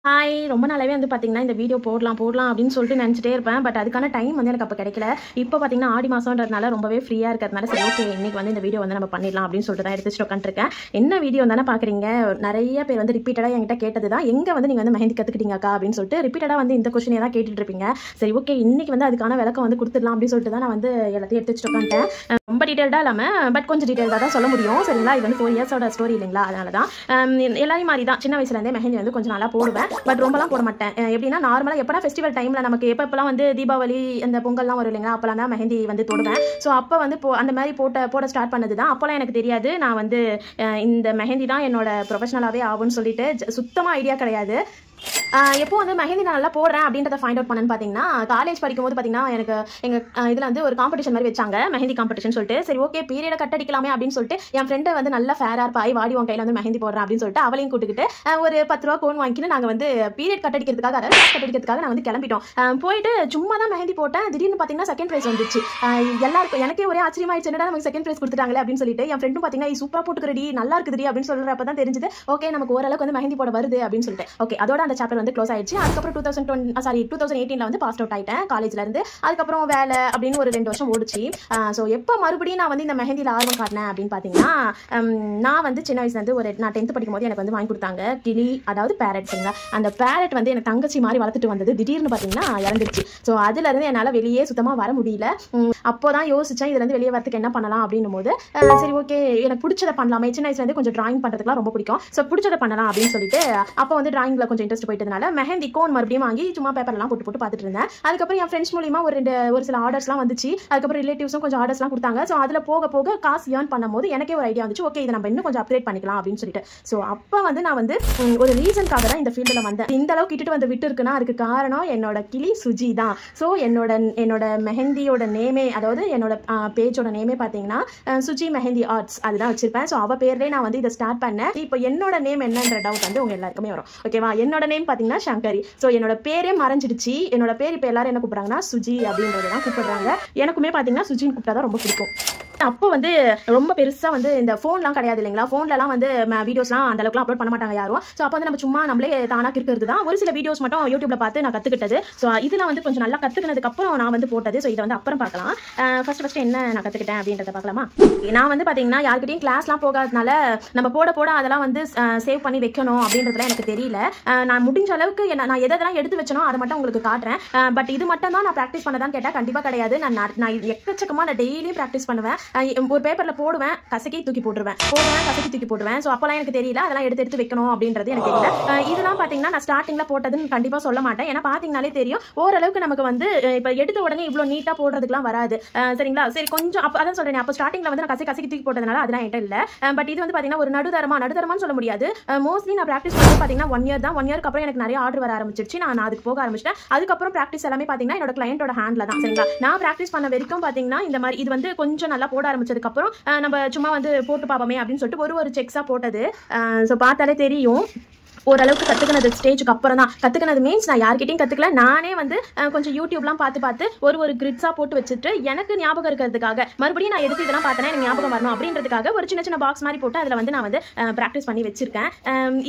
Hi ரொம்ப நாளாவே வந்து பார்த்தீங்கன்னா, இந்த வீடியோ போடலாம் அப்படின்னு சொல்லிட்டு நினச்சிட்டே இருப்பேன். பட் அதுக்கான டைம் வந்து எனக்கு அப்போ கிடைக்கல. இப்போ பார்த்தீங்கன்னா, ஆடி மாசம்ன்றதுனால ரொம்பவே ஃப்ரீயா இருக்கிறதுனால, சரி ஓகே இன்னைக்கு வந்து இந்த வீடியோ வந்து நம்ம பண்ணிடலாம் அப்படின்னு சொல்லிட்டு தான் எடுத்து வச்சுட்டு உட்காந்துருக்கேன். என்ன வீடியோ தானே பார்க்குறீங்க? நிறைய பேர் வந்து ரிப்பீட்டடாக என்கிட்ட கேட்டது தான், எங்கே வந்து நீங்கள் வந்து மெஹந்தி கற்றுக்கிட்டீங்க அக்கா அப்படின்னு சொல்லிட்டு ரிப்பீட்டடாக வந்து இந்த கொஸ்டினே தான் கேட்டுட்டு இருப்பீங்க. சரி ஓகே இன்னைக்கு வந்து அதுக்கான விளக்கம் வந்து கொடுத்துடலாம் அப்படின்னு சொல்லிட்டு தான் நான் வந்து எல்லாத்தையும் எடுத்து வச்சுட்டு உட்காந்துட்டேன். ரொம்ப டீட்டெயில்டாக இல்லாமல் பட் கொஞ்சம் டீட்டெயில்டாக தான் சொல்ல முடியும். சரிங்களா? இது வந்து 4 இயர்ஸோட ஸ்டோரி இல்லைங்களா? அதனால தான் எல்லாரையும் மாதிரி தான் சின்ன வயசுலேருந்தே மெஹந்தி வந்து கொஞ்சம் நல்லா போடுவேன். பட் ரொம்பலாம் போட மாட்டேன். எப்படின்னா நார்மலாக எப்போனா ஃபெஸ்டிவல் டைமில் நமக்கு எப்போலாம் வந்து தீபாவளி அந்த பொங்கல்லாம் வரும் இல்லைங்களா? அப்போலாம் தான் மெஹந்தி வந்து தொடுவேன். ஸோ அப்போ வந்து அந்த மாதிரி போட ஸ்டார்ட் பண்ணது தான். அப்போலாம் எனக்கு தெரியாது நான் வந்து இந்த மெஹந்தி தான் என்னோட ப்ரொஃபஷனலாகவே ஆகும்னு சொல்லிட்டு சுத்தமாக ஐடியா கிடையாது. எப்போ வந்து மெஹந்தி நான் நல்லா போடுறேன் அப்படின்றத ஃபைண்ட் அவுட் பண்ணேன்னு பார்த்தீங்கன்னா, காலேஜ் படிக்கும்போது பார்த்தீங்கன்னா எனக்கு எங்கள் இதில் வந்து ஒரு காம்படிஷன் மாதிரி வச்சாங்க, மெஹந்தி காம்படிஷன் சொல்லிட்டு. சரி ஓகே பீரியடை கட்டடிக்கலாமே அப்படின்னு சொல்லிட்டு என் ஃப்ரெண்டை வந்து நல்லா ஃபேராக இருப்பாய் வாடி உன் கையில் வந்து மெஹந்தி போடுறேன் அப்படின்னு சொல்லிட்டு அவளையும் கூட்டுக்கிட்டு ஒரு 10 ரூபா கோன் வாங்கிட்டு நாங்கள் வந்து பீரியட் கட்டடிக்கிறதுக்காக நான் வந்து கிளம்பிட்டோம். போயிட்டு சும்மா தான் மெஹந்தி போட்டேன். திடீர்னு பார்த்தீங்கன்னா செகண்ட் ப்ரைஸ் வந்துச்சு. எல்லாருக்கும் எனக்கே ஒரே ஆச்சரியமாயிடுச்சு, என்னடா நமக்கு செகண்ட் ப்ரைஸ் கொடுத்துட்டாங்களே அப்படின்னு சொல்லிட்டு. என் ஃப்ரெண்டும் பார்த்தீங்கன்னா சூப்பராக போட்டுக்கிறடி நல்லா இருக்குதுடி அப்படின்னு சொல்கிறப்ப தான் தெரிஞ்சது ஓகே நமக்கு ஓரளவுக்கு வந்து மெஹந்தி போட வருது அப்படின்னு சொல்லிட்டு. ஓகே அதோட அந்த சாப்டர் வந்து க்ளோஸ் ஆயிடுச்சு. அதுக்கப்புறம் 2018 வந்து பாஸ் அவுட் ஆயிட்டேன் காலேஜ்ல இருந்து. அதுக்கப்புறம் வேலை அப்படின்னு ஒரு 2 வருஷம் ஓடிச்சு. ஸோ எப்போ மறுபடியும் நான் வந்து இந்த மெஹந்தியில் ஆர்வம் காட்டினேன் அப்படின்னு பார்த்தீங்கன்னா, நான் வந்து சின்ன வயசுல இருந்து நான் 10th படிக்கும் போது எனக்கு வந்து வாங்கி கொடுத்தாங்க கிளி, அதாவது பேரட்ஸுங்க. அந்த பேரட் வந்து எனக்கு தங்கச்சி மாதிரி வளர்த்துட்டு வந்தது. திடீர்னு பார்த்தீங்கன்னா இறந்துருச்சு. ஸோ அதுல இருந்து என்னால் வெளியே சுத்தமாக வர முடியல. அப்போதான் யோசிச்சேன் இதுல இருந்து வெளியே வரதுக்கு என்ன பண்ணலாம் அப்படின்னும் போது சரி ஓகே எனக்கு பிடிச்சதை பண்ணலாமே. சின்ன வயசுல இருந்து கொஞ்சம் டிராயிங் பண்றதுக்குலாம் ரொம்ப பிடிக்கும். ஸோ பிடிச்சதை பண்ணலாம் அப்படின்னு சொல்லிட்டு அப்போ வந்து டிராயிங்ல கொஞ்சம் இன்ட்ரெஸ்ட் போயிட்டதுனால மெஹந்தி கோன் மறுபடியும் வாங்கி சும்மா பேப்பர்லாம் போட்டு பார்த்துட்டு இருந்தேன். அதுக்கப்புறம் என் ஃப்ரெண்ட்ஸ் மூலியமா ஒரு சில ஆர்டர்ஸ்லாம் வந்துச்சு. அதுக்கப்புறம் ரிலேட்டிவ்ஸும் கொஞ்சம் ஆர்டர்ஸ்லாம் கொடுத்தாங்க. ஸோ அதில் போக காசு ஏர்ன் பண்ணும்போது எனக்கே ஒரு ஐடியா வந்துச்சு, ஓகே இதை நம்ம இன்னும் கொஞ்சம் அப்கிரேட் பண்ணிக்கலாம் அப்படின்னு சொல்லிட்டு. ஸோ அப்போ வந்து நான் வந்து ஒரு ரீசனுக்காக தான் இந்த ஃபீல்டில் வந்தேன். இந்த அளவுக்கு இட்டுட்டு வந்து விட்டு இருக்குன்னா அதுக்கு காரணம் என்னோட கிளி சுஜி தான். ஸோ என்னோட மெஹந்தியோட நேமே, அதாவது என்னோட பேஜோட நேமே பார்த்தீங்கன்னா சுஜி மெஹந்தி ஆர்ட்ஸ் அதுதான் வச்சிருப்பேன். ஸோ அவ பேர்லேயே நான் வந்து இதை ஸ்டார்ட் பண்ணேன். இப்போ என்னோட நேம் என்னன்ற டவுட் வந்து உங்க எல்லாருக்குமே வரும். ஓகேவா? என்னோட நேம் பார்த்தீங்கன்னா சங்கரி. ஸோ என்னோட பேரே மறைஞ்சிடுச்சு. என்னோட பேர் இப்போ எல்லாரும் என்ன கூப்பிடுறாங்கன்னா சுஜி அப்படின்றது தான் கூப்பிடுறாங்க. எனக்குமே பார்த்தீங்கன்னா சுஜின்னு கூப்பிட்டா தான் ரொம்ப பிடிக்கும். அப்போ வந்து ரொம்ப பெருசாக வந்து இந்த ஃபோன்லாம் கிடையாது இல்லைங்களா? ஃபோன்லலாம் வந்து வீடியோஸ்லாம் அந்த அளவுக்குலாம் அப்லோட் பண்ண மாட்டாங்க யாரும். ஸோ அப்போ வந்து நம்ம சும்மா நம்மளே தானாக இருக்கிறது தான். ஒரு சில வீடியோஸ் மட்டும் யூடியூப்ல பார்த்து நான் கற்றுக்கிட்டது. ஸோ இதெல்லாம் வந்து கொஞ்சம் நல்லா கற்றுக்கினதுக்கப்புறம் நான் வந்து போட்டது. ஸோ இதை வந்து அப்புறம் பார்க்கலாம். ஃபர்ஸ்ட் என்ன நான் கற்றுக்கிட்டேன் அப்படின்றத பார்க்கலாமா? நான் வந்து பார்த்தீங்கன்னா யார்கிட்டையும் கிளாஸ்லாம் போகாதனால நம்ம போட அதெல்லாம் வந்து சேவ் பண்ணி வைக்கணும் அப்படின்றதுலாம் எனக்கு தெரியல. நான் முடிஞ்ச அளவுக்கு நான் எதெல்லாம் எடுத்து வச்சனோ அதை மட்டும் உங்களுக்கு காட்டுறேன். பட் இது மட்டும் தான் நான் ப்ராக்டிஸ் பண்ணதான் கேட்டால் கண்டிப்பாக கிடையாது. நான் எக்கச்சக்கமாக நான் டெய்லியும் ப்ராக்டிஸ் பண்ணுவேன். ஒரு பேப்பரில் போடுவேன், கசக்கி தூக்கி போட்டுருவேன். ஸோ அப்போலாம் எனக்கு தெரியல அதெல்லாம் எடுத்து வைக்கணும் அப்படின்றது எனக்கு தெரியல. இதெல்லாம் பார்த்தீங்கன்னா நான் ஸ்டார்டிங்கில் போட்டதுன்னு கண்டிப்பாக சொல்ல மாட்டேன். ஏன்னா பார்த்தீங்கனாலே தெரியும் ஓரளவுக்கு நமக்கு வந்து இப்போ எடுத்த உடனே இவ்வளோ நீட்டாக போடுறதுக்குலாம் வராது. சரிங்களா? சரி கொஞ்சம் அப்போ அதான் சொல்கிறேன். அப்போ ஸ்டார்டிங்கில் வந்து நான் கசக்கி தூக்கி போட்டதுனால அதெல்லாம் என்கிட்ட இல்லை. பட் இது வந்து பார்த்தீங்கன்னா ஒரு நடுதரமான்னு சொல்ல முடியாது. மோஸ்ட்லி நான் ப்ராக்டிஸ் பண்ணி பார்த்தீங்கன்னா 1 இயர் தான். 1 இயருக்கு அப்புறம் எனக்கு நிறைய ஆர்டர் வர ஆரம்பிச்சிருச்சு. நான் அதுக்கு போக ஆரம்பிச்சிட்டேன். அதுக்கப்புறம் ப்ராக்டிஸ் எல்லாமே பார்த்தீங்கன்னா என்னோட கிளையண்டோட ஹேண்டில் தான். சரிங்களா? நான் ப்ராக்டிஸ் பண்ண வரைக்கும் பார்த்தீங்கன்னா இந்த மாதிரி இது வந்து கொஞ்சம் நல்லா போட ஆரம்பிச்சதுக்கப்புறம் நம்ம சும்மா வந்து போட்டு பார்ப்போமே அப்படின்னு சொல்லிட்டு ஒரு செக்ஸாக போட்டது. ஸோ பார்த்தாலே தெரியும் ஓரளவுக்கு கற்றுக்கினது ஸ்டேஜுக்கு அப்புறம் தான். கற்றுக்கினது மீன்ஸ் நான் யார்கிட்டையும் கற்றுக்கல. நானே வந்து கொஞ்சம் யூடியூப்லாம் பார்த்து ஒரு கிரிட்ஸாக போட்டு வச்சுட்டு எனக்கு ஞாபகம் இருக்கிறதுக்காக மறுபடியும் நான் எடுத்து இதெல்லாம் பார்த்தேன்னா எனக்கு ஞாபகம் வரணும் அப்படின்றதுக்காக ஒரு சின்ன பாக்ஸ் மாதிரி போட்டு அதில் வந்து நான் வந்து ப்ராக்டிஸ் பண்ணி வச்சிருக்கேன்.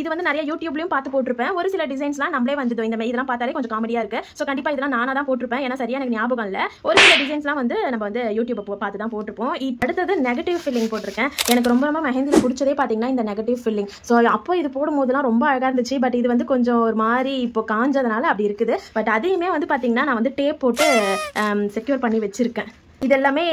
இது வந்து நிறைய யூடியூப்லையும் பார்த்து போட்டிருப்பேன். ஒரு சில டிசைன்ஸ்லாம் நம்மளே வந்து இந்த இதெல்லாம் பார்த்தாலே கொஞ்சம் காமெடியாக இருக்குது. ஸோ கண்டிப்பாக இதெல்லாம் நானாக தான் போட்டிருப்பேன். ஏன்னா சரியா எனக்கு ஞாபகம் இல்லை. ஒரு சில டிசைன்ஸ்லாம் வந்து நம்ம வந்து யூடியூப்பை பார்த்து தான் போட்டிருப்போம். அடுத்தது நெகட்டிவ் ஃபில்லிங் போட்டிருக்கேன். எனக்கு ரொம்ப மெஹந்தியில் பிடிச்சதே பார்த்தீங்கன்னா இந்த நெகட்டிவ் ஃபில்லிங். ஸோ அப்போ இது போடும்போதுலாம் ரொம்ப இருந்துச்சு. பட் இது வந்து கொஞ்சம் ஒரு மாதிரி இப்போ காஞ்சதுனால அப்படி இருக்குது. பட் அதையுமே வந்து பார்த்தீங்கன்னா நான் வந்து டேப் போட்டு செக்யூர் பண்ணி வச்சிருக்கேன். இது எல்லாமே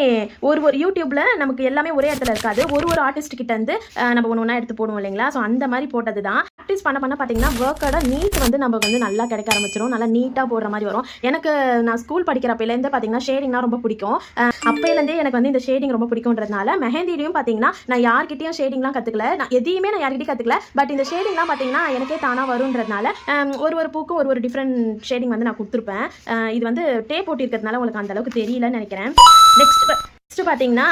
ஒரு யூடியூப்ல நமக்கு எல்லாமே ஒரே இடத்துல இருக்காது. ஒரு ஆர்டிஸ்ட் கிட்ட இருந்து நம்ம ஒன்று எடுத்து போடுவோம் இல்லைங்களா? ஸோ அந்த மாதிரி போட்டது தான். ப்ராக்டிஸ் பண்ண பார்த்தீங்கன்னா ஒர்க்கோட நீட் வந்து நம்ம வந்து நல்லா கிடைக்க ஆரம்பிச்சிடும். நல்லா நீட்டாக போடுற மாதிரி வரும். எனக்கு நான் ஸ்கூல் படிக்கிறப்பலேருந்து பார்த்தீங்கன்னா ஷேடிங்னா ரொம்ப பிடிக்கும். அப்போலேருந்தே எனக்கு வந்து இந்த ஷேடிங் ரொம்ப பிடிக்கும்ன்றதுனால மெஹந்திலையும் பார்த்தீங்கன்னா நான் யார்கிட்டையும் ஷேடிங்லாம் கற்றுக்கல. நான் எதையுமே யார்கிட்டையும் கற்றுக்கல. பட் இந்த ஷேடிங்லாம் பார்த்தீங்கன்னா எனக்கே தானாக வரும்ன்றதுனால ஒரு பூக்கும் ஒரு டிஃப்ரெண்ட் ஷேடிங் வந்து நான் கொடுத்துருப்பேன். இது வந்து டேப் போட்டி இருக்கிறதுனால உங்களுக்கு அந்த அளவுக்கு தெரியலன்னு நினைக்கிறேன். நெக்ஸ்ட் பார்த்தீங்கன்னா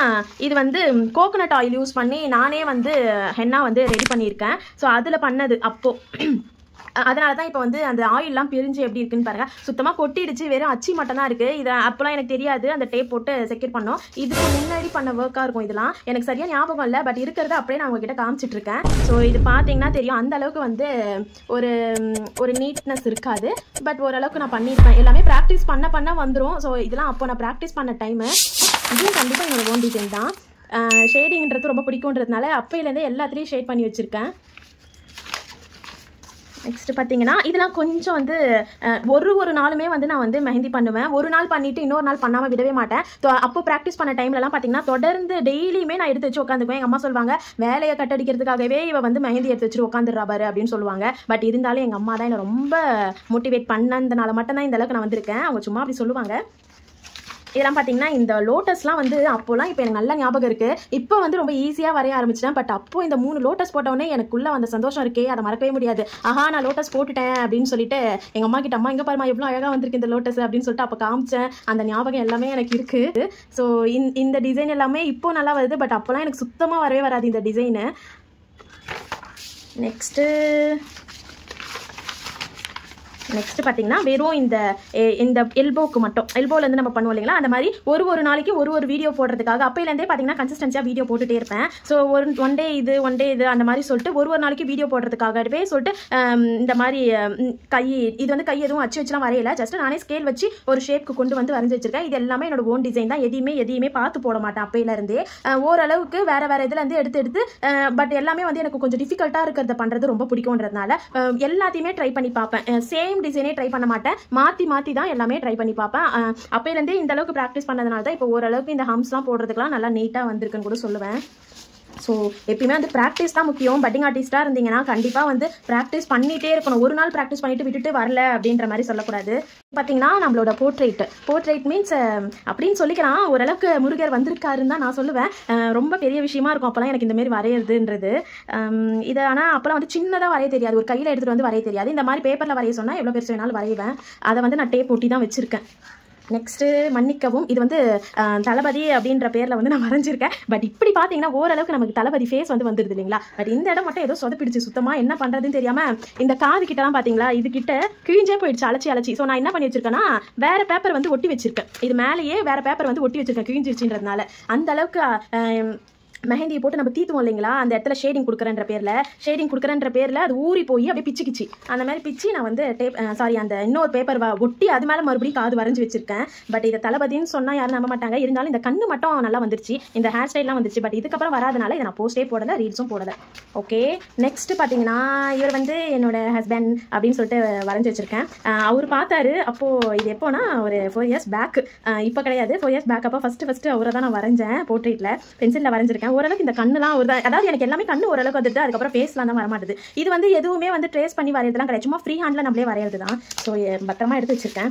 இது வந்து கோகனட் ஆயில் யூஸ் பண்ணி நானே வந்து ஹென்னா வந்து ரெடி பண்ணியிருக்கேன். ஸோ அதில் பண்ணது அப்போது அதனால தான் இப்போ வந்து அந்த ஆயிலெலாம் பிரிஞ்சு எப்படி இருக்குன்னு பாருங்கள். சுத்தமாக கொட்டிடுச்சு, வெறும் அச்சி மட்டும் தான் இருக்குது. இதை அப்போலாம் எனக்கு தெரியாது, அந்த டேப் போட்டு செக்யூர் பண்ணோம். இதுக்கு முன்னாடி பண்ண ஒர்க்காக இருக்கும் இதெல்லாம். எனக்கு சரியாக ஞாபகம் இல்லை, பட் இருக்கிறத அப்படியே நான் உங்ககிட்ட காமிச்சிட்டு இருக்கேன். ஸோ இது பார்த்தீங்கன்னா தெரியும், அந்த அளவுக்கு வந்து ஒரு நீட்னஸ் இருக்காது. பட் ஓரளவுக்கு நான் பண்ணியிருப்பேன். எல்லாமே ப்ராக்டிஸ் பண்ண வந்துடும். ஸோ இதெல்லாம் அப்போ நான் ப்ராக்டிஸ் பண்ண டைமு. இதுவும் கண்டிப்பாக என்னோட ஓன் டிசைன் தான். ஷேடிங்கிறது ரொம்ப பிடிக்குன்றதுனால அப்பையிலேருந்தே எல்லாத்துலேயும் ஷேட் பண்ணி வச்சுருக்கேன். நெக்ஸ்ட் பார்த்தீங்கன்னா இதெல்லாம் கொஞ்சம் வந்து ஒரு நாளுமே வந்து நான் வந்து மெஹந்தி பண்ணுவேன். ஒரு நாள் பண்ணிவிட்டு இன்னொரு நாள் பண்ணாமல் விடவே மாட்டேன். அப்போ ப்ராக்டிஸ் பண்ண டைம்லலாம் பார்த்தீங்கன்னா தொடர்ந்து டெய்லியுமே நான் எடுத்து வச்சு உட்காந்துக்குவேன். எங்கள் அம்மா சொல்லுவாங்க, வேலையை கட்டடிக்கிறதுக்காகவே இவ வந்து மெஹந்தி எடுத்து வச்சு உட்காந்துடுறா பாரு அப்படின்னு சொல்லுவாங்க. பட் இருந்தாலும் எங்கள் அம்மா தான் என்னை ரொம்ப மோட்டிவேட் பண்ணதுனால மட்டும்தான் இந்த அளவுக்கு நான் வந்திருக்கேன். அவங்க சும்மா அப்படி சொல்லுவாங்க. இதெல்லாம் பார்த்தீங்கன்னா இந்த லோட்டஸ்லாம் வந்து அப்போலாம் இப்போ எனக்கு நல்ல ஞாபகம் இருக்குது. இப்போ வந்து ரொம்ப ஈஸியாக வரைய ஆரம்பிச்சிட்டேன். பட் அப்போ இந்த 3 லோட்டஸ் போட்டோடனே எனக்குள்ளே அந்த சந்தோஷம் இருக்கே, அதை மறக்கவே முடியாது. ஆஹா, நான் லோட்டஸ் போட்டுட்டேன் அப்படின்னு சொல்லிட்டு எங்கள் அம்மா கிட்ட, அம்மா இங்கே பாருமா எவ்வளோ அழகாக வந்திருக்கு இந்த லோட்டஸ் அப்படின்னு சொல்லிட்டு அப்போ காமிச்சேன். அந்த ஞாபகம் எல்லாமே எனக்கு இருக்குது. ஸோ இந்த டிசைன் எல்லாமே இப்போ நல்லா வருது. பட் அப்போலாம் எனக்கு சுத்தமாக வரவே வராது இந்த டிசைனு. நெக்ஸ்ட் பார்த்தீங்கன்னா வெறும் இந்த எல்போக்கு மட்டும், எல்போலேருந்து நம்ம பண்ணுவோம் இல்லைங்களா, அந்த மாதிரி ஒரு நாளைக்கு ஒரு வீடியோ போடுறதுக்காக அப்போலேருந்தே பார்த்தீங்கன்னா கன்சிஸ்டன்சியாக வீடியோ போட்டுகிட்டே இருப்பேன். ஸோ ஒன் டே இது அந்த மாதிரி சொல்லிட்டு ஒரு நாளைக்கு வீடியோ போடுறதுக்காகவே சொல்லிட்டு இந்த மாதிரி இது வந்து கை எதுவும் வச்சுலாம் வரையலை. ஜஸ்ட் நானே ஸ்கேல் வச்சு ஒரு ஷேப்க்கு கொண்டு வந்து வரைஞ்சி வச்சிருக்கேன். இது எல்லாமே என்னோட ஓன் டிசைன் தான். எதையுமே பார்த்து போட மாட்டேன் அப்பையிலேருந்தே. ஓரளவுக்கு வேறு இதுலேருந்து எடுத்து பட் எல்லாமே வந்து எனக்கு கொஞ்சம் டிஃபிகல்ட்டாக இருக்கிறத பண்ணுறது ரொம்ப பிடிக்கும்ன்றதுனால எல்லாத்தையுமே ட்ரை பண்ணி பார்ப்பேன். சேம் டிசைனே ட்ரை பண்ண மாட்டேன், மாற்றி தான் எல்லாமே ட்ரை பண்ணி பார்ப்பேன். அப்போலேருந்தே இந்த அளவுக்கு ப்ராக்டிஸ் பண்ணதுனால தான் இப்போ ஓரளவுக்கு இந்த ஹம்ஸ்லாம் போடுறதுக்குலாம் நல்லா நீட்டாக வந்திருக்குன்னு கூட சொல்லுவேன். ஸோ எப்பயுமே வந்து ப்ராக்டிஸ் தான் முக்கியம். பட்டிங் ஆர்டிஸ்ட்டாக இருந்தீங்கன்னா கண்டிப்பாக வந்து ப்ராக்டிஸ் பண்ணிகிட்டே இருக்கணும். ஒரு நாள் ப்ராக்டிஸ் பண்ணிவிட்டு விட்டுட்டு வரல அப்படின்ற மாதிரி சொல்லக்கூடாது. பார்த்தீங்கன்னா நம்மளோட போர்ட்ரேட் மீன்ஸ் அப்படின்னு சொல்லிக்கலாம். ஓரளவுக்கு முருகர் வந்திருக்காருன்னு தான் நான் சொல்லுவேன். ரொம்ப பெரிய விஷயமா இருக்கும் அப்போலாம் எனக்கு இந்தமாரி வரையிறதுன்றது. இதை ஆனால் அப்போலாம் வந்து சின்னதாக வரைய தெரியாது, ஒரு கையில் எடுத்துகிட்டு வந்து வரைய தெரியாது. இந்த மாதிரி பேப்பரில் வரைய சொன்னால் எவ்வளோ பெருசு வேணாலும் வரைவேன். அதை வந்து நான் டேப் ஒட்டி தான் வச்சுருக்கேன். நெக்ஸ்ட்டு மன்னிக்கவும், இது வந்து தளபதி அப்படின்ற பேரில் வந்து நான் வரைஞ்சிருக்கேன். பட் இப்படி பார்த்தீங்கன்னா ஓரளவுக்கு நமக்கு தளபதி ஃபேஸ் வந்து வந்துடுது இல்லைங்களா. பட் இந்த இடம் மட்டும் ஏதோ சொதப்பிடுச்சு சுத்தமாக, என்ன பண்ணுறதுன்னு தெரியாமல். இந்த காது கிட்டலாம் பார்த்தீங்களா, இது கிட்ட கிழிஞ்சே போயிடுச்சு அலச்சி. ஸோ நான் என்ன பண்ணி வச்சிருக்கேன்னா வேறு பேப்பர் வந்து ஒட்டி வச்சிருக்கேன். இது மேலேயே வேறு பேப்பர் வந்து ஒட்டி வச்சிருக்கேன் கிழிஞ்சிருச்சுன்றதுனால. அந்த அளவுக்கு மெஹந்தியை போட்டு நம்ம தீத்துவோம் இல்லைங்களா, அந்த இடத்துல ஷேடிங் கொடுக்குறன்ற பேரில் அது ஊறி போய் அப்படியே பிச்சு அந்த மாதிரி பிச்சு நான் வந்து அந்த இன்னொரு பேப்பர் ஒட்டி அது மேலே மறுபடியும் காது வரைஞ்சி வச்சிருக்கேன். பட் இதை தளபதின்னு சொன்னால் யாரும் நம்ப மாட்டாங்க. இருந்தாலும் இந்த கண்ணு மட்டும் நல்லா வந்துருச்சு, இந்த ஹேர் ஸ்டைல்லாம் வந்துருச்சு. பட் இதுக்கப்புறம் வராதனால இதை நான் போஸ்டே போடலை, ரீல்ஸும் போடலை. ஓகே, நெக்ஸ்ட் பார்த்தீங்கன்னா இவர் வந்து என்னோட ஹஸ்பண்ட் அப்படின்னு சொல்லிட்டு வரைஞ்சி வச்சிருக்கேன். அவர் பார்த்தாரு. அப்போது இது எப்போனா ஒரு 4 years பேக், இப்போ கிடையாது, 4 years பேக். அப்போ ஃபஸ்ட்டு அவரை தான் நான் வரைஞ்சேன். போர்ட்ரேட்டில் பென்சிலில் வரைஞ்சிருக்கேன். ஓரளவுக்கு இந்த கண்ணுலாம் அதாவது எனக்கு எல்லாமே கண்ணு ஓரளவுக்கு வந்துட்டு அதுக்கப்புறம் ஃபேஸ்லாம் தான் வரமாட்டுது. இது வந்து எதுவுமே வந்து ட்ரேஸ் பண்ணி வரையறதுலாம் கிடையாது, சும்மா ஃப்ரீ ஹேண்டில் நம்மளே வரையிறது தான். ஸோ பத்திரமா எடுத்து வச்சிருக்கேன்.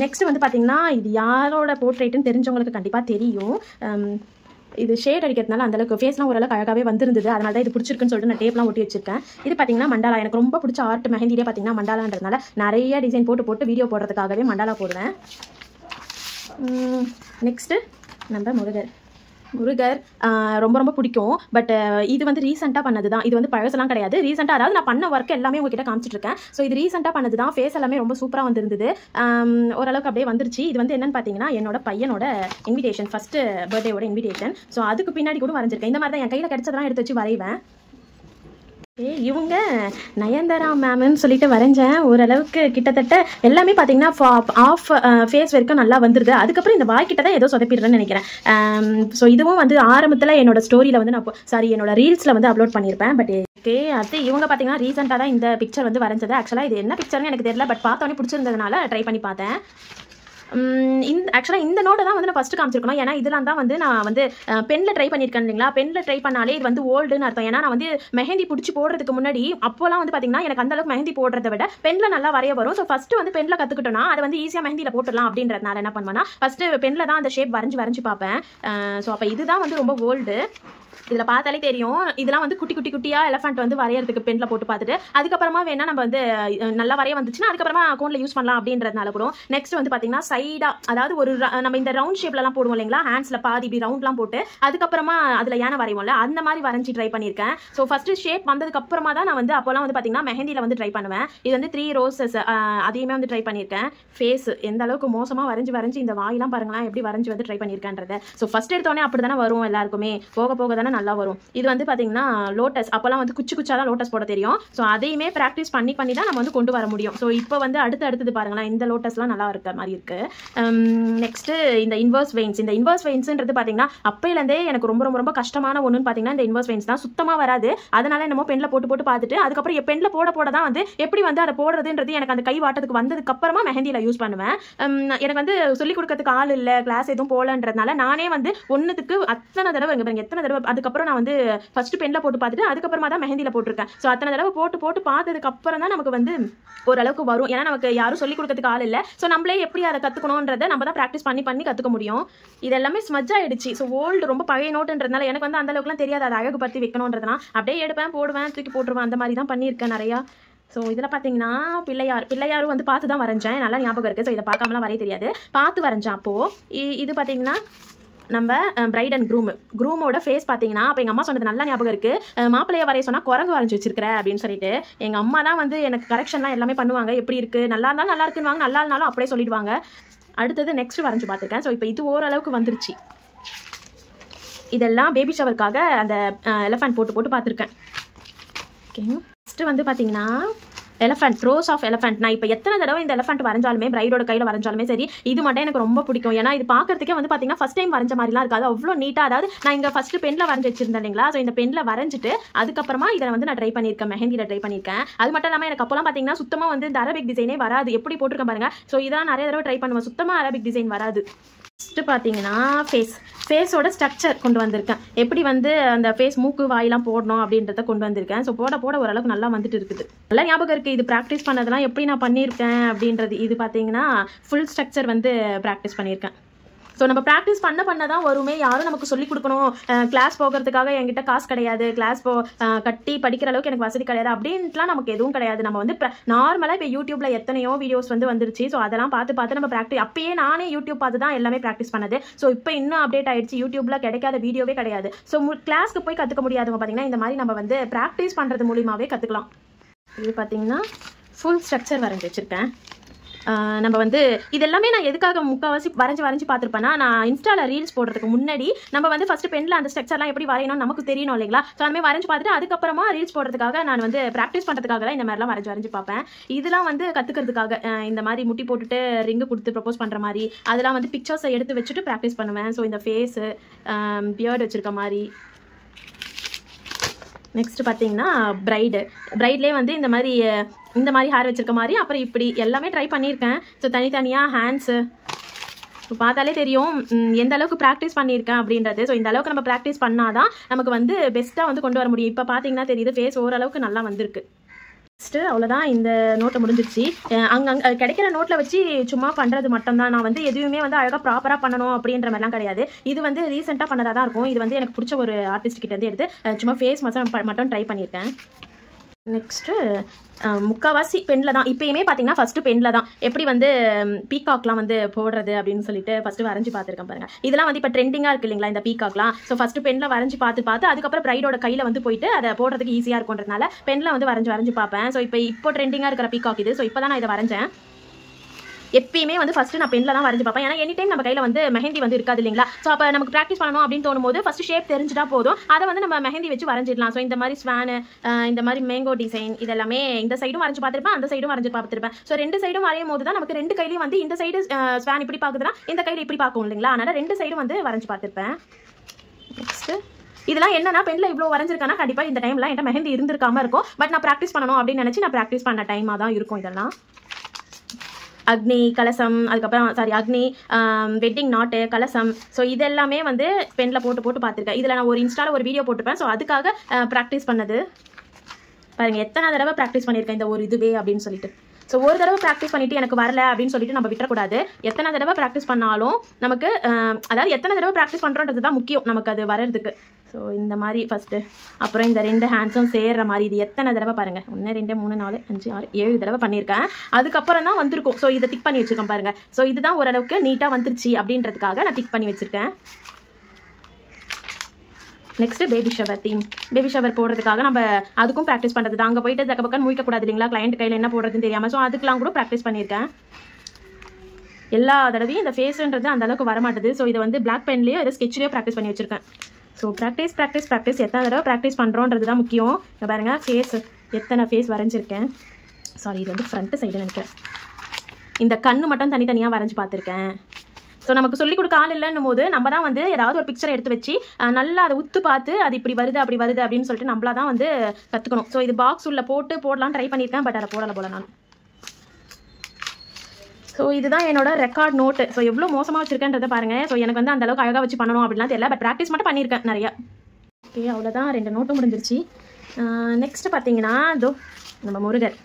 நெக்ஸ்ட் வந்து பார்த்தீங்கன்னா இது யாரோட போர்ட்ரேட்டுன்னு தெரிஞ்சவங்களுக்கு கண்டிப்பாக தெரியும். இது ஷேட் அடிக்கிறதுனால அந்தளவுக்கு ஃபேஸ்லாம் ஓரளவுக்கு அழகாகவே வந்திருந்தது. அதனால தான் இது பிடிச்சிருக்குன்னு சொல்லிட்டு நான் டேப்லாம் ஒட்டி வச்சிருக்கேன். இது பார்த்தீங்கன்னா மண்டாலா, எனக்கு ரொம்ப பிடிச்ச ஆர்ட். மெஹந்திலே பார்த்தீங்கன்னா மண்டாலான்றதுனால நிறைய டிசைன் போட்டு வீடியோ போடுறதுக்காகவே மண்டாலா போடுவேன். நெக்ஸ்ட்டு நம்ம முருகர் ரொம்ப பிடிக்கும். பட் இது வந்து ரீசெண்டாக பண்ணது தான். இது வந்து பழசெல்லாம் கிடையாது, ரீசெண்டாக. அதாவது நான் பண்ண ஒர்க் எல்லாமே உங்ககிட்ட காமிச்சிட்ருக்கேன். ஸோ இது ரீசெண்டாக பண்ணது தான். ஃபேஸ் எல்லாமே ரொம்ப சூப்பராக வந்துருந்தது. ஓரளவுக்கு அப்படியே வந்துருச்சு. இது வந்து என்னென்னு பார்த்தீங்கன்னா என்னோட பையனோட இன்விடேஷன், ஃபஸ்ட்டு பர்த்டேவோட இன்விடேஷன். ஸோ அதுக்கு பின்னாடி கூட வரைஞ்சிருக்கேன். இந்த மாதிரி தான் என் கையில் கிடைச்சதெல்லாம் எடுத்து வச்சு வரைவேன். இவங்க நயன்தாரா மேம்னு சொல்லிட்டு வரைஞ்சேன். ஓரளவுக்கு கிட்டத்தட்ட எல்லாமே பார்த்தீங்கன்னா ஆஃப் ஃபேஸ் வரைக்கும் நல்லா வந்துருது. அதுக்கப்புறம் இந்த வாய்க்கிட்ட தான் ஏதோ சொதப்பிடுறேன்னு நினைக்கிறேன். ஸோ இதுவும் வந்து ஆரம்பத்தில் என்னோட ஸ்டோரியில் வந்து என்னோட ரீல்ஸில் வந்து அப்லோட் பண்ணியிருப்பேன். பட் அது இவங்க பார்த்தீங்கன்னா ரீசெண்டாக தான் இந்த பிக்சர் வந்து வரைஞ்சது. ஆக்சுவலாக இது என்ன பிக்சர்னு எனக்கு தெரியல, பட் பார்த்தோன்னே பிடிச்சிருந்ததுனால ட்ரை பண்ணி பார்த்தேன். ஆக்சுவலாக இந்த நோட்டை தான் வந்து நான் ஃபஸ்ட்டு காமிச்சிருக்கணும். ஏன்னா இதெல்லாம் தான் வந்து நான் வந்து பெனில் ட்ரை பண்ணியிருக்கேன் இல்லைங்களா. பெனில் ட்ரை பண்ணாலே இது வந்து ஓல்டுன்னு அர்த்தம். ஏன்னா நான் வந்து மெஹந்தி பிடிச்சி போடுறதுக்கு முன்னாடி அப்போலாம் வந்து பார்த்தீங்கன்னா எனக்கு அந்தளவுக்கு மெஹந்தி போடுறத விட பெனில் நல்லா வரைய வரும். ஸோ ஃபஸ்ட்டு வந்து பெனில் கற்றுக்கிட்டோன்னா அதை வந்து ஈஸியாக மெஹந்தியில் போட்டுடலாம் அப்படின்றதுனால என்ன பண்ணுவேன்னா ஃபஸ்ட்டு பெனில் தான் அந்த ஷேப் வரைஞ்சி பார்ப்பேன். ஸோ அப்போ இதுதான் வந்து ரொம்ப ஓல்டு. இதில் பார்த்தாலே தெரியும் இதெல்லாம் வந்து குட்டி குட்டி குட்டியாக எலஃபண்ட் வந்து வரையறதுக்கு பெனில் போட்டு பார்த்துட்டு அதுக்கப்புறமா வேணா நம்ம வந்து நல்லா வரைய வந்துச்சுன்னா அதுக்கப்புறமா அக்கௌண்ட்டில் யூஸ் பண்ணலாம் அப்படின்றதுனால கூட. நெக்ஸ்ட் வந்து பார்த்தீங்கன்னா சைடாக, அதாவது ஒரு நம்ம இந்த ரவுண்ட் ஷேப்லலாம் போடுவோம் இல்லைங்களா, ஹேண்ட்ஸில் பாதி இப்படி ரவுண்ட்லாம் போட்டு அதுக்கப்புறமா அதில் யானை வரைவோம்ல, அந்த மாதிரி வரைஞ்சி ட்ரை பண்ணியிருக்கேன். ஸோ ஃபஸ்ட்டு ஷேப் வந்ததுக்கப்புறமா தான் நான் வந்து அப்போலாம் வந்து பார்த்தீங்கன்னா மெஹந்தியில் வந்து ட்ரை பண்ணுவேன். இது வந்து 3 ரோசஸ் அதையுமே வந்து ட்ரை பண்ணியிருக்கேன். ஃபேஸ் எந்த அளவுக்கு மோசமாக வரைஞ்சி இந்த வாயெல்லாம் பாருங்களேன் எப்படி வரைஞ்சி வந்து ட்ரை பண்ணியிருக்கேன்றதை. ஸோ ஃபஸ்ட் எடுத்தோடனே அப்படி தானே வரும் எல்லாருக்குமே, போக போக தானே நல்லா வரும். இது வந்து பார்த்தீங்கன்னா லோட்டஸ், அப்போல்லாம் வந்து குச்சி குச்சா தான் லோட்டஸ் போட தெரியும். ஸோ அதையுமே ப்ராக்டிஸ் பண்ணி தான் நம்ம வந்து கொண்டு வர முடியும். ஸோ இப்போ வந்து அடுத்தது பாருங்களேன், இந்த லோட்டஸ்லாம் நல்லா இருக்க மாதிரி இருக்கு. நெக்ஸ்ட்டு இந்த இன்வர்ஸ் வெயின்ஸ். இந்த இன்வர்ஸ் வெயின்ஸ்ன்றது பார்த்தீங்கன்னா அப்பையிலேருந்தே எனக்கு ரொம்ப ரொம்ப ரொம்ப கஷ்டமான ஒன்றுன்னு பார்த்தீங்கன்னா இந்த இன்வர்ஸ் வெயின்ஸ் தான். சுத்தமாக வராது. அதனால என்னமோ பெனில் போட்டு பார்த்துட்டு அதுக்கப்புறம் பெனில் போட தான் வந்து எப்படி வந்து அதை போடுறதுன்றது எனக்கு அந்த கை வாட்டத்துக்கு வந்ததுக்கு அப்புறமா மெஹந்தியில் யூஸ் பண்ணுவேன். எனக்கு வந்து சொல்லிக் கொடுக்கறதுக்கு ஆள் இல்லை, கிளாஸ் எதுவும் போகலன்றதுனால நானே வந்து ஒன்றுத்துக்கு அத்தனை தடவை எத்தனை தடவை அதுக்கப்புறம் நான் வந்து ஃபர்ஸ்ட் பெனில் போட்டு பார்த்துட்டு அதுக்கப்புறமா தான் மெஹந்தியில் போட்டிருக்கேன். ஸோ அத்தனை தடவை போட்டு பார்த்ததுக்கு அப்புறம் தான் நமக்கு வந்து ஓரளவுக்கு வரும். ஏன்னா நமக்கு யாரும் சொல்லிக் கொடுக்கறதுக்கு ஆள் இல்லை. ஸோ நம்மளே எப்படி அதை கற்றுக்கணுன்றதை நம்ம தான் ப்ராக்டிஸ் பண்ணி கற்றுக்க முடியும். இது எல்லாமே ஸ்மஜ் ஆயிடுச்சு. ஸோ ஓல்டு ரொம்ப பழைய நோட்டுன்றதுனால எனக்கு வந்து அந்த அளவுக்குலாம் தெரியாது அதை அழகுபடுத்தி வைக்கணுன்றதுனா அப்படியே எடுப்பேன், போடுவேன், தூக்கி போட்டுருவேன். அந்த மாதிரி தான் பண்ணியிருக்கேன் நிறையா. ஸோ இதில் பார்த்தீங்கன்னா பிள்ளையாரும் வந்து பார்த்து தான் வரைஞ்சேன், நல்லா ஞாபகம் இருக்குது. ஸோ இதை பார்க்காமலாம் வரைய தெரியாது, பார்த்து வரைஞ்சேன். அப்போது இது பார்த்தீங்கன்னா நம்ம பிரைட் அண்ட் க்ரூமோட ஃபேஸ் பார்த்தீங்கன்னா அப்போ எங்கள் அம்மா சொன்னது நல்லா ஞாபகம் இருக்குது. மாப்பிள்ளையை வரைய சொன்னால் குரங்கு வரைஞ்சி வச்சிருக்கிற அப்படின்னு சொல்லிட்டு எங்கள் அம்மா தான் வந்து எனக்கு கரெக்ஷன்லாம் எல்லாமே பண்ணுவாங்க. எப்படி இருக்குது, நல்லா இருந்தாலும் நல்லா இருக்குன்னு, நல்லா இருந்தாலும் அப்படியே சொல்லிடுவாங்க. அடுத்தது நெக்ஸ்ட் வரைஞ்சி பார்த்துருக்கேன். ஸோ இப்போ இது ஓரளவுக்கு வந்துருச்சு. இதெல்லாம் பேபி ஷவருக்காக அந்த எலஃபண்ட் போட்டு பார்த்துருக்கேன். ஓகே, நெக்ஸ்ட்டு வந்து பார்த்தீங்கன்னா எலஃபண்ட், ரோஸ் ஆஃப் எலஃபண்ட். நான் இப்போ எத்தனை தடவை இந்த எலஃபண்ட் வரைஞ்சாலுமே, பிரைடோட கையில் வரைஞ்சாலுமே சரி, இது மட்டும் எனக்கு ரொம்ப பிடிக்கும். ஏன்னா இது பார்க்கறதுக்கே வந்து பார்த்தீங்கன்னா ஃபஸ்ட் டைம் வரைஞ்ச மாதிரிலாம் இருக்காது, அவ்வளோ நீட்டாக. அதாவது நான் இங்கே ஃபஸ்ட்டு பெனில் வரைஞ்சி வச்சிருந்தேன் இல்லைங்களா, ஸோ இந்த பெனில் வரைஞ்சிட்டு அதுக்கப்புறமா இதை வந்து நான் ட்ரை பண்ணியிருக்கேன், மெஹந்தியில் ட்ரை பண்ணியிருக்கேன். அது மட்டும் இல்லாமல் எனக்கு அப்போலாம் பார்த்தீங்கன்னா சுத்தமாக வந்து இந்த அரபிக் டிசைனே வராது. எப்படி போட்டிருக்கேன் பாருங்கள். ஸோ இதெல்லாம் நிறைய தடவை ட்ரை பண்ணுவேன், சுத்தமாக அரபிக் டிசைன் வராது. ஃபஸ்ட்டு பார்த்தீங்கன்னா ஃபேஸோட ஸ்ட்ரக்சர் கொண்டு வந்திருக்கேன். எப்படி வந்து அந்த ஃபேஸ் மூக்கு வாயெல்லாம் போடணும் அப்படின்றத கொண்டு வந்திருக்கேன். ஸோ போட ஓரளவுக்கு நல்லா வந்துட்டு இருக்குது. நல்லா ஞாபகம் இருக்குது. இது ப்ராக்டிஸ் பண்ணதெல்லாம் எப்படி நான் பண்ணியிருக்கேன் அப்படின்றது. இது பார்த்தீங்கன்னா ஃபுல் ஸ்ட்ரக்சர் வந்து ப்ராக்டிஸ் பண்ணியிருக்கேன். ஸோ நம்ம ப்ராக்டிஸ் பண்ண தான் வருமே. யாரும் நமக்கு சொல்லிக் கொடுக்கணும், கிளாஸ் போகிறதுக்காக என்கிட்ட காசு கிடையாது, கிளாஸ் கட்டி படிக்கிற அளவுக்கு எனக்கு வசதி கிடையாது அப்படின்ட்டுலாம் நமக்கு எதுவும் கிடையாது. நம்ம வந்து நார்மலாக இப்போ யூடியூப்ல எத்தனையோ வீடியோஸ் வந்து வந்துருச்சு. ஸோ அதெல்லாம் பார்த்து நம்ம ப்ராக்டிஸ், அப்பயே நானே யூடியூப் பார்த்து தான் எல்லாமே ப்ராக்டிஸ் பண்ணது. ஸோ இப்போ இன்னும் அப்டேட் ஆயிடுச்சு, யூடியூப்ல கிடைக்காத வீடியோவே கிடையாது. ஸோ கிளாஸ்க்கு போய் கற்றுக்க முடியாதுங்க பார்த்தீங்கன்னா இந்த மாதிரி நம்ம வந்து ப்ராக்டிஸ் பண்ணுறது மூலியமாகவே கற்றுக்கலாம். இது பார்த்தீங்கன்னா ஃபுல் ஸ்ட்ரக்சர் வரைஞ்சி வச்சுருக்கேன். நம்ம வந்து இதெல்லாமே நான் எதுக்காக முக்கால்வாசி வரைஞ்சி பார்த்துருப்பேன்னா, நான் இன்ஸ்டாவில் ரீல்ஸ் போடுறதுக்கு முன்னாடி நம்ம வந்து ஃபஸ்ட்டு பெனில் அந்த ஸ்ட்ரக்சர்லாம் எப்படி வரையணும் நமக்கு தெரியணும் இல்லைங்களா. ஸோ அந்த மாதிரி வரைஞ்சி பார்த்துட்டு அதுக்கப்புறமா ரீல்ஸ் போடுறதுக்காக நான் வந்து ப்ராக்டிஸ் பண்ணுறதுக்காக தான் இந்த மாதிரிலாம் வரைஞ்சி பார்ப்பேன். இதெல்லாம் வந்து கற்றுக்கிறதுக்காக இந்த மாதிரி முட்டி போட்டுட்டு ரிங்கு கொடுத்து ப்ரப்போஸ் பண்ணுற மாதிரி அதெல்லாம் வந்து பிக்சர்ஸை எடுத்து வச்சுட்டு ப்ராக்டிஸ் பண்ணுவேன். ஸோ இந்த ஃபேஸு பியர்டு வச்சுருக்க மாதிரி. நெக்ஸ்ட் பார்த்தீங்கன்னா பிரைட்லேயே வந்து இந்த மாதிரி ஹேர் வச்சிருக்க மாதிரி, அப்புறம் இப்படி எல்லாமே ட்ரை பண்ணியிருக்கேன். ஸோ தனித்தனியாக ஹேண்ட்ஸு பார்த்தாலே தெரியும் எந்த அளவுக்கு ப்ராக்டிஸ் பண்ணியிருக்கேன் அப்படின்றது. ஸோ இந்த அளவுக்கு நம்ம ப்ராக்டிஸ் பண்ணாதான் நமக்கு வந்து பெஸ்ட்டாக வந்து கொண்டு வர முடியும். இப்போ பார்த்தீங்கன்னா தெரியுது ஃபேஸ் ஓரளவுக்கு நல்லா வந்திருக்கு. நெக்ஸ்ட்டு அவ்வளோதான், இந்த நோட்டை முடிஞ்சிருச்சு. அங்கே கிடைக்கிற நோட்டில் வச்சு சும்மா பண்ணுறது மட்டும்தான். நான் வந்து எதுவுமே வந்து அழகாக ப்ராப்பராக பண்ணணும் அப்படின்ற மாதிரிலாம் கிடையாது. இது வந்து ரீசெண்டாக பண்ணதாக தான் இருக்கும். இது வந்து எனக்கு பிடிச்ச ஒரு ஆர்டிஸ்ட் கிட்ட வந்து எடுத்து சும்மா ஃபேஸ் மட்டும் ட்ரை பண்ணியிருக்கேன். நெக்ஸ்ட்டு முக்கால்வாசி பெனில் தான். இப்போயுமே பார்த்தீங்கன்னா ஃபஸ்ட்டு பெனில் தான் எப்படி வந்து பீகாக்லாம் வந்து போடுறது அப்படின்னு சொல்லிட்டு ஃபஸ்ட்டு வரைஞ்சி பார்த்துருக்கேன் பாருங்கள். இதெல்லாம் வந்து இப்போ ட்ரெண்டிங்காக இருக்குது இல்லைங்களா இந்த பீகாக்லாம். ஸோ ஃபஸ்ட்டு பெனில் வரைஞ்சி பார்த்து அதுக்கப்புறம் பிரைடோட கையில் வந்து போயிட்டு அதை போடுறதுக்கு ஈஸியாக இருக்குன்றதுனால பெனில் வந்து வரைஞ்சி பார்ப்பேன். ஸோ இப்போ ட்ரெண்டிங்காக இருக்கிற பீகாக் இது. ஸோ இப்போ தான் நான் இதை வரைஞ்சேன். எப்பயுமே வந்து ஃபஸ்ட்டு நான் பெனில் தான் வரைஞ்சி பார்ப்பேன். ஏன்னா எனி டைம் நம்ம கையில் வந்து மெஹந்தி வந்து இருக்காது இல்லைங்களா. ஸோ அப்போ நமக்கு ப்ராக்டிஸ் பண்ணணும் அப்படின்னு தோணும்போது ஃபஸ்ட்டு ஷேப் தெரிஞ்சுட்டா போதும், அதை வந்து நம்ம மெஹந்தி வச்சு வரைஞ்சிடலாம். ஸோ இந்த மாதிரி ஸ்வானு, இந்த மாதிரி மேங்கோ டிசைன் இதெல்லாமே இந்த சைடும் வரைஞ்சி பார்த்துருப்பேன், அந்த சைடும் வரைஞ்சி பார்த்துருப்பேன். ஸோ ரெண்டு சைடும் வரையும் போது தான் நமக்கு ரெண்டு கையிலையும் வந்து இந்த சைடு ஸ்வான் இப்படி பார்க்குதுன்னா இந்த கையில் இப்படி பார்க்கும் இல்லைங்களா. அதனால் ரெண்டு சைடும் வந்து வரைஞ்சி பார்த்துருப்பேன். நெக்ஸ்ட்டு இதெல்லாம் என்னன்னா பெனில் இவ்வளோ வரைஞ்சிருக்கானா கண்டிப்பாக இந்த டைம்லாம் என்கிட்ட மெஹந்தி இருந்திருக்காம இருக்கும். பட் நான் ப்ராக்டிஸ் பண்ணணும் அப்படின்னு நினச்சி நான் ப்ராக்டிஸ் பண்ண டைமாக தான் இருக்கும் இதெல்லாம். அக்னி கலசம், அதுக்கப்புறம் அக்னி வெட்டிங் நாட்டு கலசம். ஸோ இதெல்லாமே வந்து பெனில் போட்டு பார்த்துருக்கேன். இதில் நான் ஒரு இன்ஸ்டாவில் ஒரு வீடியோ போட்டுப்பேன். ஸோ அதுக்காக ப்ராக்டிஸ் பண்ணது பாருங்கள், எத்தனை தடவை ப்ராக்டிஸ் பண்ணியிருக்கேன் இந்த ஒரு இதுவே அப்படின்னு சொல்லிட்டு. ஸோ ஒரு தடவை ப்ராக்டிஸ் பண்ணிட்டு எனக்கு வரல அப்படின்னு சொல்லிட்டு நம்ம விட்டுறக்கூடாது. எத்தனை தடவை ப்ராக்டிஸ் பண்ணாலும் நமக்கு அதாவது எத்தனை தடவை ப்ராக்டிஸ் பண்ணுறோன்றது தான் முக்கியம் நமக்கு அது வர்றதுக்கு. ஸோ இந்த மாதிரி ஃபஸ்ட்டு, அப்புறம் இந்த 2 ஹேண்ட்ஸும் சேர்ற மாதிரி இது எத்தனை தடவை பாருங்கள், 1 2 3 4 5 6 7 தடவை பண்ணியிருக்கேன். அதுக்கப்புறம் தான் வந்திருக்கும். ஸோ இதை டிக் பண்ணி வச்சுருக்கேன் பாருங்கள். ஸோ இதுதான் ஓரளவுக்கு நீட்டாக வந்துருச்சு அப்படின்றதுக்காக நான் டிக் பண்ணி வச்சுருக்கேன். Next baby shower theme. Baby shower போடுறதுக்காக நம்ம அதுக்கும் ப்ராக்டிஸ் பண்ணுறது தான். அங்கே போயிட்டு தக்க பக்கம் முடிக்கக்கூடாது இல்லைங்களா, கிளைண்ட் கையில் என்ன போடுறதுன்னு தெரியாமல். ஸோ அதுக்கெலாம் கூட ப்ராக்டிஸ் பண்ணியிருக்கேன். எல்லா தடவையும் இந்த ஃபேஸுன்றது அந்த அளவுக்கு வரமாட்டுது. ஸோ இதை வந்து பிளாக் பென்லேயோ இதை ஸ்கெட்ச்லேயோ ப்ராக்டிஸ் பண்ணி வச்சுருக்கேன். ஸோ ப்ராக்டிஸ் ப்ராக்டிஸ் ப்ராக்டிஸ் எத்தனை தடவை ப்ராக்டிஸ் பண்ணுறோன்றது தான் முக்கியம். இங்கே பாருங்கள், ஃபேஸ் எத்தனை ஃபேஸ் வரைஞ்சிருக்கேன். சாரி, இது வந்து ஃப்ரண்ட்டு சைடு நினைக்கிறேன். இந்த கண்ணு மட்டும் தனித்தனியாக வரைஞ்சி பார்த்துருக்கேன். ஸோ நமக்கு சொல்லிக் கொடுக்க ஆள் இல்லைன்னும் போது நம்ம தான் வந்து ஏதாவது ஒரு பிக்சரை எடுத்து வச்சு நல்லா அதை உத்து பார்த்து அது இப்படி வருது அப்படி வருது அப்படின்னு சொல்லிட்டு நம்மளா தான் வந்து கற்றுக்கணும். ஸோ இது பாக்ஸ் உள்ள போட்டு போடலாம் ட்ரை பண்ணியிருக்கேன், பட் அதை போடலை போல நான். ஸோ இதுதான் என்னோட ரெக்கார்ட் நோட்டு. ஸோ எவ்வளோ மோசமாக வச்சுருக்கேன்றதை பாருங்கள். ஸோ எனக்கு வந்து அந்தளவுக்கு அழகாக வச்சு பண்ணணும் அப்படிலாம் தெரியல, பட் ப்ராக்டிஸ் மட்டும் பண்ணியிருக்கேன் நிறையா. ஓகே, அவ்வளோதான், 2 நோட்டும் முடிஞ்சிருச்சு. நெக்ஸ்ட்டு பார்த்தீங்கன்னா இதோ நம்ம முருகர்.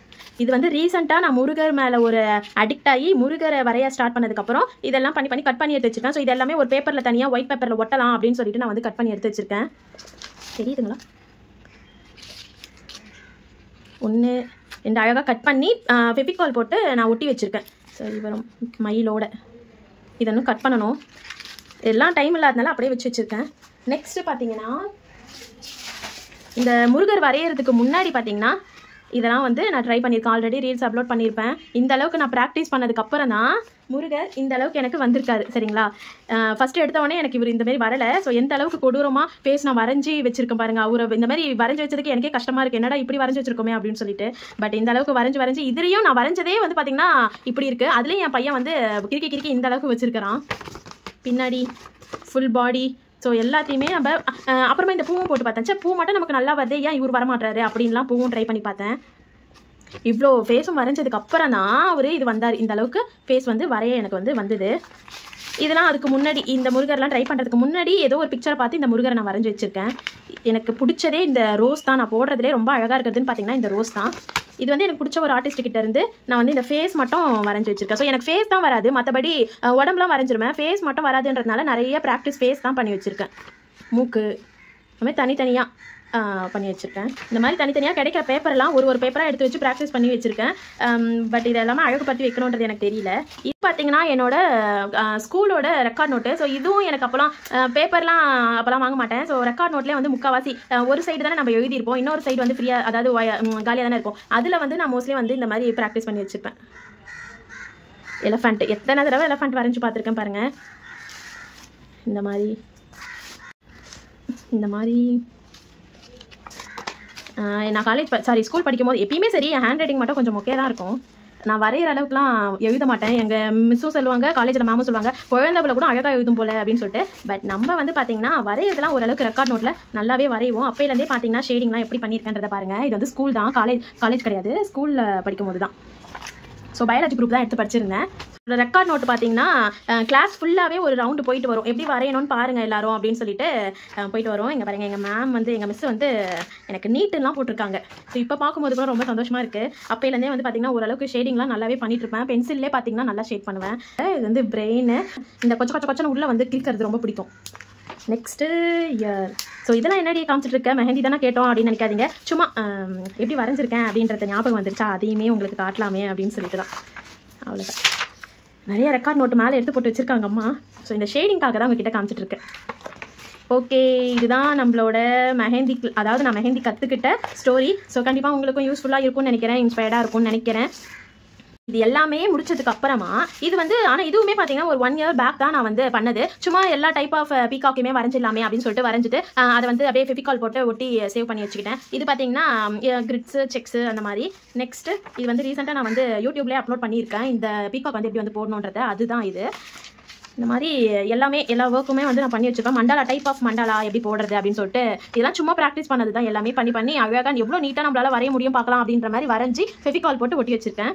இது வந்து ரீசெண்டாக நான் முருகர் மேலே ஒரு அடிக்ட் ஆகி முருகரை வரைய ஸ்டார்ட் பண்ணதுக்கப்புறம் இதெல்லாம் பண்ணி கட் பண்ணி எடுத்து வச்சுருக்கேன். ஸோ இது எல்லாமே ஒரு பேப்பரில் தனியாக ஒயிட் பேப்பரில் ஒட்டலாம் அப்படின்னு சொல்லிட்டு நான் வந்து கட் பண்ணி எடுத்து வச்சுருக்கேன். தெரியுதுங்களா? 1 2 அழகாக கட் பண்ணி ஃபெவிகால் போட்டு நான் ஒட்டி வச்சுருக்கேன். சரி, வரும் மயிலோட இதெல்லாம் கட் பண்ணணும். எல்லாம் டைம் இல்லாதனால அப்படியே வச்சு வச்சுருக்கேன். நெக்ஸ்ட்டு பார்த்தீங்கன்னா இந்த முருகர் வரைகிறதுக்கு முன்னாடி பார்த்தீங்கன்னா இதெல்லாம் வந்து நான் ட்ரை பண்ணியிருக்கேன். ஆல்ரெடி ரீல்ஸ் அப்லோட் பண்ணியிருப்பேன். இந்த அளவுக்கு நான் ப்ராக்டிஸ் பண்ணதுக்கப்புறம் தான் முருகர் இந்த அளவுக்கு எனக்கு வந்திருக்காரு. சரிங்களா? ஃபஸ்ட்டு எடுத்தவொடனே எனக்கு இவர் இந்த மாதிரி வரலை. ஸோ எந்த அளவுக்கு கொடூரமாக ஃபேஸ் நான் வரைஞ்சி வச்சிருக்கேன் பாருங்கள். அவரை இந்த மாதிரி வரைஞ்சி வச்சதுக்கு எனக்கே கஷ்டமாக இருக்குது, என்னடா இப்படி வரைஞ்சி வச்சிருக்கோமே அப்படின்னு சொல்லிட்டு. பட் இந்த அளவுக்கு வரைஞ்சி இதுலேயும் நான் வரைஞ்சதே வந்து பார்த்தீங்கன்னா இப்படி இருக்குது. அதுலேயும் என் பையன் வந்து கிறுக்கி இந்த அளவுக்கு வச்சிருக்கிறான். பின்னாடி ஃபுல் பாடி. ஸோ எல்லாத்தையுமே நம்ம அப்புறமா இந்த பூவும் போட்டு பார்த்தேன். பூ மட்டும் நமக்கு நல்லா வருது, ஏன் இவர் வரமாட்டாரு அப்படின்லாம் பூவும் ட்ரை பண்ணி பார்த்தேன். இவ்வளோ ஃபேஸும் வரைஞ்சதுக்கு அப்புறம் தான் அவர் இது வந்தார். இந்த அளவுக்கு ஃபேஸ் வந்து வரைய எனக்கு வந்து வந்தது. இதெல்லாம் அதுக்கு முன்னாடி இந்த முருகர்லாம் ட்ரை பண்ணுறதுக்கு முன்னாடி ஏதோ ஒரு பிக்சரை பார்த்து இந்த முருகரை நான் வரைஞ்சி வச்சுருக்கேன். எனக்கு பிடிச்சதே இந்த ரோஸ் தான். நான் போடுறதுலே ரொம்ப அழகாக இருக்கிறதுன்னு பார்த்தீங்கன்னா இந்த ரோஸ் தான். இது வந்து எனக்கு பிடிச்ச ஒரு ஆர்டிஸ்ட் கிட்ட இருந்து நான் வந்து இந்த ஃபேஸ் மட்டும் வரைஞ்சி வச்சிருக்கேன். ஸோ எனக்கு ஃபேஸ் தான் வராது, மற்றபடி உடம்புலாம் வரைஞ்சிருவேன். ஃபேஸ் மட்டும் வராதுன்றதுனால நிறைய ப்ராக்டிஸ் ஃபேஸ் தான் பண்ணி வச்சுருக்கேன். மூக்கு இந்த மாதிரி தனித்தனியாக பண்ணி வச்சுருக்கேன். இந்த மாதிரி தனித்தனியாக கிடைக்கிற பேப்பர்லாம் ஒரு பேப்பராக எடுத்து வச்சு ப்ராக்டிஸ் பண்ணி வச்சுருக்கேன். பட் இது எல்லாமே அழகுபடுத்தி வைக்கணுன்றது எனக்கு தெரியல. இது பார்த்தீங்கன்னா என்னோட ஸ்கூலோட ரெக்கார்ட் நோட்டு. ஸோ இதுவும் எனக்கு அப்போலாம் பேப்பர்லாம் அப்போலாம் வாங்க மாட்டேன். ஸோ ரெக்கார்ட் நோட்லேயே வந்து முக்கால்வாசி ஒரு சைடு தானே நம்ம எழுதியிருப்போம், இன்னொரு சைடு வந்து ஃப்ரீயாக அதாவது காலியாக தானே இருக்கும். அதில் வந்து நான் மோஸ்ட்லி வந்து இந்த மாதிரி ப்ராக்டிஸ் பண்ணி வச்சுருப்பேன். எலஃபண்ட் எத்தனை தடவை எலஃபண்ட் வரைஞ்சி பார்த்துருக்கேன் பாருங்கள். இந்த மாதிரி நான் ஸ்கூல் படிக்கும் போது எப்பயுமே சரி, என் ஹேண்ட் ரைட்டிங் மட்டும் கொஞ்சம் மொக்கையாக தான் இருக்கும். நான் வரைகிற அளவுக்குலாம் எழுத மாட்டேன். எங்கள் மிஸ்ஸும் சொல்லுவாங்க, காலேஜில் மேமும் சொல்லுவாங்க, குழந்தைகளை கூட அழகாக எழுதும் போல அப்படின்னு சொல்லிட்டு. பட் நம்ம வந்து பார்த்தீங்கன்னா வரைகிறதுலாம் ஓரளவுக்கு ரெக்கார்ட் நோட்டில் நல்லாவே வரைவோம். அப்போலேருந்தே பார்த்தீங்கன்னா ஷேடிங்லாம் எப்படி பண்ணியிருக்கேன்றதை பாருங்கள். இது வந்து ஸ்கூல் தான், காலேஜ் கிடையாது, ஸ்கூலில் படிக்கும் போது தான். ஸோ பயாலஜி குரூப் தான் எடுத்து படிச்சிருந்தேன். ரெக்கார்ட் நோட்டு பார்த்தீங்கன்னா கிளாஸ் ஃபுல்லாகவே ஒரு ரவுண்டு போயிட்டு வரும். எப்படி வரையணும்னு பாருங்கள் எல்லாரும் அப்படின்னு சொல்லிட்டு போயிட்டு வரும். இங்கே பாருங்கள், எங்கள் மேம் வந்து எங்கள் மிஸ் வந்து எனக்கு நீட்டுலாம் போட்டிருக்காங்க. ஸோ இப்போ பார்க்கும்போது கூட ரொம்ப சந்தோஷமாக இருக்குது. அப்போலேருந்தே வந்து பார்த்தீங்கன்னா ஓரளவுக்கு ஷேடிங்லாம் நல்லாவே பண்ணிட்டுருப்பேன். பென்சில்லே பார்த்தீங்கன்னா நல்லா ஷேட் பண்ணுவேன். இது வந்து பிரெயின் இந்த கொச்சன்னு உள்ளே வந்து கிளிக்கிறது ரொம்ப பிடிக்கும். Next year. ஸோ இதெல்லாம் என்னடி காமிச்சிட்டு இருக்கேன், மெஹந்தி தானே கேட்டோம் அப்படின்னு நினைக்காதீங்க. சும்மா எப்படி வரைஞ்சிருக்கேன் அப்படின்றத ஞாபகம் வந்துருச்சா, அதையுமே உங்களுக்கு காட்டலாமே அப்படின்னு சொல்லிட்டு தான். அவ்வளோதான். நிறைய ரெக்கார்ட் நோட்டு மேலே எடுத்து போட்டு வச்சுருக்காங்க அம்மா. ஸோ இந்த ஷேடிங்காக தான் உங்ககிட்ட காமிச்சிட்டு இருக்கேன். ஓகே, இதுதான் நம்மளோட மெஹந்தி, அதாவது நான் மெஹந்தி கற்றுக்கிட்ட ஸ்டோரி. ஸோ கண்டிப்பாக உங்களுக்கும் யூஸ்ஃபுல்லாக இருக்கும்னு நினைக்கிறேன், இன்ஸ்பயர்டாக இருக்கும்னு நினைக்கிறேன். இது எல்லாமே முடிச்சதுக்கு அப்புறமா இது வந்து ஆனால் இதுவுமே பார்த்தீங்கன்னா ஒரு 1 year பேக் தான் நான் வந்து பண்ணது. சும்மா எல்லா டைப் ஆஃப் பீகாக்குமே வரைஞ்சிடலாமே அப்படின்னு சொல்லிட்டு வரைஞ்சிட்டு அதை வந்து அப்படியே ஃபெவிகால் போட்டு ஒட்டி சேவ் பண்ணி வச்சுக்கிட்டேன். இது பார்த்தீங்கன்னா கிரிட்ஸு செக்ஸு அந்த மாதிரி. நெக்ஸ்ட்டு இது வந்து ரீசெண்டாக நான் வந்து யூடியூப்லேயே அப்லோட் பண்ணியிருக்கேன். இந்த பீகாக் வந்து எப்படி வந்து போடணுன்றது அதுதான் இது. இந்த மாதிரி எல்லா ஒர்க்குமே வந்து நான் பண்ணி வச்சுப்பேன். மண்டாலா டைப் ஆஃப் மண்டாலா எப்படி போடுறது அப்படின்னு சொல்லிட்டு இதெல்லாம் சும்மா ப்ராக்டிஸ் பண்ணது தான். எல்லாமே பண்ணி அழகாக எவ்வளோ நீட்டாக நம்மளால் வரைய முடியும் பார்க்கலாம் அப்படின்ற மாதிரி வரைஞ்சி ஃபெவிகால் போட்டு ஒட்டி வச்சுருக்கேன்.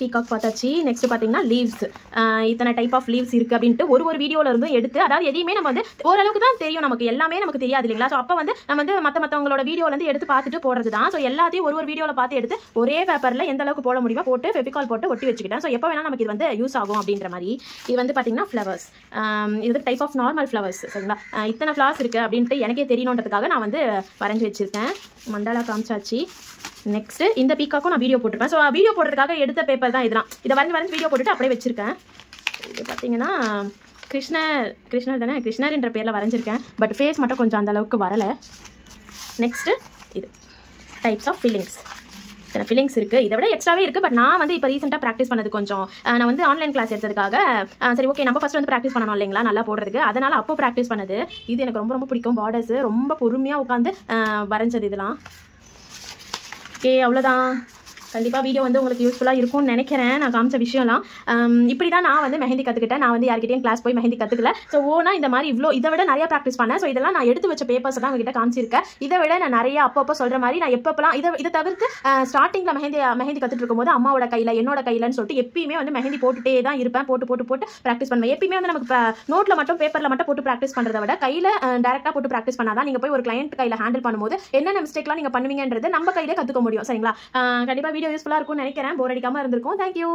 பீகாக் பார்த்தாச்சு. நெக்ஸ்ட் பார்த்தீங்கன்னா லீவ்ஸ். இத்தனை டைப் ஆஃப் லீவ்ஸ் இருக்குது அப்படின்ட்டு ஒரு வீடியோவில் இருந்தும் எடுத்து, அதாவது எதையுமே நம்ம வந்து ஓரளவுக்கு தான் தெரியும், நமக்கு எல்லாமே நமக்கு தெரியாது இல்லைங்களா. ஸோ அப்போ வந்து நம்ம வந்து மற்றவங்களோட வீடியோலேருந்து எடுத்து பார்த்துட்டு போடுறது தான். ஸோ எல்லாத்தையும் ஒரு வீடியோவில் பார்த்து எடுத்து ஒரே பேப்பரில் எந்த அளவுக்கு போட முடியுமோ போட்டு ஃபெவிகால் போட்டு ஒட்டி வச்சுக்கிட்டேன். ஸோ எப்போ வேணால் நமக்கு இது வந்து யூஸ் ஆகும் அப்படின்ற மாதிரி. இது வந்து பார்த்தீங்கன்னா ஃப்ளவர்ஸ். இது டைப் ஆஃப் நார்மல் ஃப்ளவர்ஸ் சரிங்களா. இத்தனை ஃப்ளவர்ஸ் இருக்குது அப்படின்ட்டு எனக்கே தெரியணுன்றதுக்காக நான் வந்து வரைஞ்சி வச்சுருக்கேன். மண்டாலா காமிச்சாச்சு. நெக்ஸ்ட் இந்த பீக்காக்கும் நான் வீடியோ போட்டிருப்பேன். ஸோ வீடியோ போடுறதுக்காக எடுத்த பேப்பர் தான் இதெல்லாம். இதை வரைஞ்சி வீடியோ போட்டுட்டு அப்படியே வச்சிருக்கேன். இது பார்த்தீங்கன்னா கிருஷ்ணர் தானே, கிருஷ்ணர்ன்ற பேரில் வரைஞ்சிருக்கேன். பட் ஃபேஸ் மட்டும் கொஞ்சம் அந்த அளவுக்கு வரலை. நெக்ஸ்ட்டு இது டைப்ஸ் ஆஃப் ஃபில்லிங்ஸ். இத்தனை ஃபில்லிங்ஸ் இருக்குது. இதை விட எக்ஸ்ட்ராவே இருக்குது. பட் நான் வந்து இப்போ ரீசெண்டாக ப்ராக்டிஸ் பண்ணது கொஞ்சம், நான் வந்து ஆன்லைன் கிளாஸ் எடுத்ததுக்காக சரி ஓகே நம்ம ஃபஸ்ட் வந்து ப்ராக்டிஸ் பண்ணணும் இல்லைங்களா நல்லா போடுறதுக்கு. அதனால் அப்போ ப்ராக்டிஸ் பண்ணது. இது எனக்கு ரொம்ப பிடிக்கும். பார்டர்ஸ் ரொம்ப பொறுமையாக உட்காந்து வரைஞ்சது இதெல்லாம். ஓகே அவ்வளோதான். கண்டிப்பாக வீடியோ வந்து உங்களுக்கு யூஸ்ஃபுல்லாக இருக்கும்னு நினைக்கிறேன். நான் காமிச்ச விஷயம்லாம் இப்படி தான் நான் வந்து மெஹந்தி கற்றுக்கிட்டேன். நான் வந்து யார்கிட்டையும் கிளாஸ் போய் மெஹந்தி கற்றுக்கல. ஸோ ஓனா இந்த மாதிரி இதை விட நிறையா ப்ராக்டிஸ் பண்ணேன். ஸோ இதெல்லாம் நான் எடுத்து வச்ச பேப்பர்ஸ் தான் உங்ககிட்ட காமிச்சிருக்கேன். இதை விட நான் நிறைய அப்பப்போ சொல்கிற மாதிரி நான் எப்பப்பெல்லாம் இதை தவிர்த்து ஸ்டார்டிங்கில் மெஹந்தி கற்றுட்டு இருக்கும்போது அம்மாவோட கையில் என்னோட கையிலன்னு சொல்லிட்டு எப்பயுமே வந்து மெஹந்தி போட்டுகிட்டே தான் இருப்பேன். போட்டு ப்ராக்டிஸ் பண்ணுவேன். எப்பயுமே வந்து நமக்கு நோட்டில் மட்டும் பேப்பரில் மட்டும் போட்டு ப்ராக்டிஸ் பண்ணுறத விட கையில் டேரெக்டாக போட்டு ப்ராக்டிஸ் பண்ணாதான் நீங்கள் போய் ஒரு கிளையண்ட் கையில் ஹேண்டில் பண்ணும்போது என்னென்ன மிஸ்டேக்லாம் நீங்கள் பண்ணுவீங்கன்றது நம்ம கையிலே கற்றுக்க முடியும் சரிங்களா. கண்டிப்பாக வீடியோ யூஸ்ஃபுல்லாக இருக்கும்னு நினைக்கிறேன். போர் அடிக்காமல் இருந்திருக்கும். தேங்க்யூ.